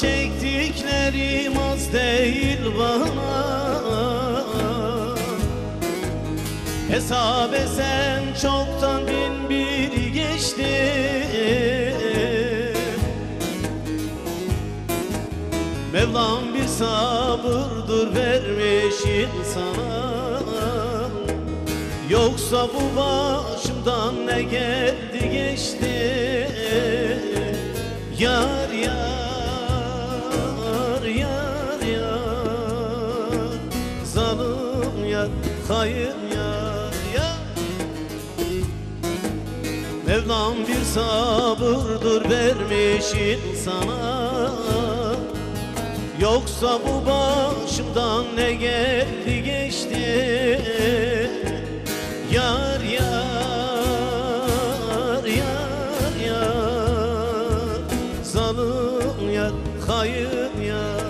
çektiklerim az değil bana. Hesap etsem çoktan bin bir geçti. Mevlam bir sabırdır vermiş insana. Yoksa bu başımdan ne geldi geçti. Yar yar yar yar, zalim yar, hayır yar yar. Mevlam bir sabırdır vermiş insana. Yoksa bu başımdan ne geldi geçti. Yar yar yar yar, zalim yar, hayır yar.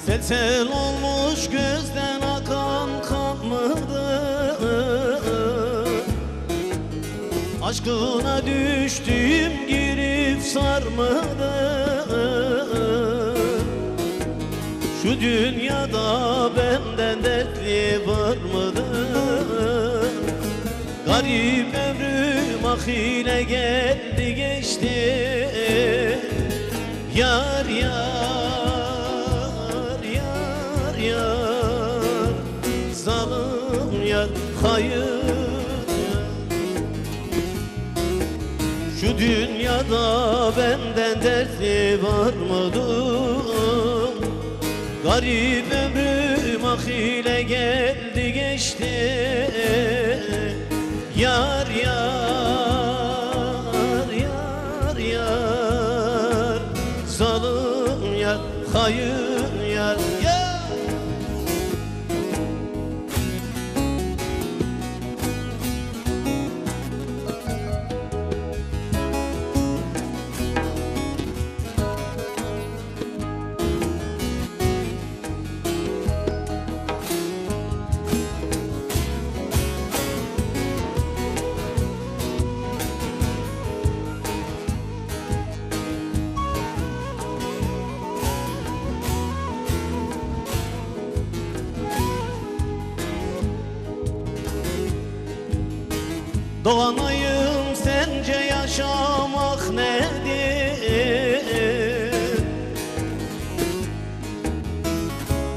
Sel sel olmuş gözden akan kan mıdır? Aşkına düştüğüm girip sarmadır. Şu dünyada benden dertli var mıdır? Garip ömrüm ahire geldi geçti. Yar yar yar, zalim yar, hayır yar. Şu dünyada benden dertli var mıdır? Garip ömrüm ahile geldi geçti. Yar yar yar yar, zalim yar, hayır yar yar. Doğanayım sence yaşamak nedir?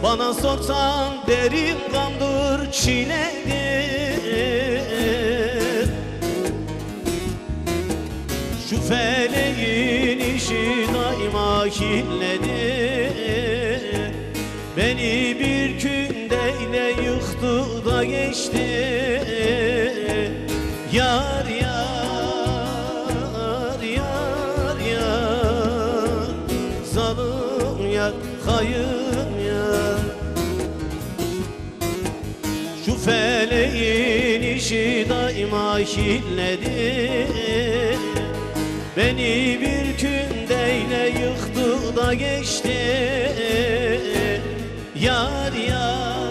Bana sorsan derin gamdır, çiledir. Şu feleğin işi daima hilledir. Beni bir gündeyle yıktı da geçti. Yar yar yar yar, zalim yar, hayır yar. Şu feleğin işi daima hilledir. Beni bir gündeyle yıktı da geçti. Yar yar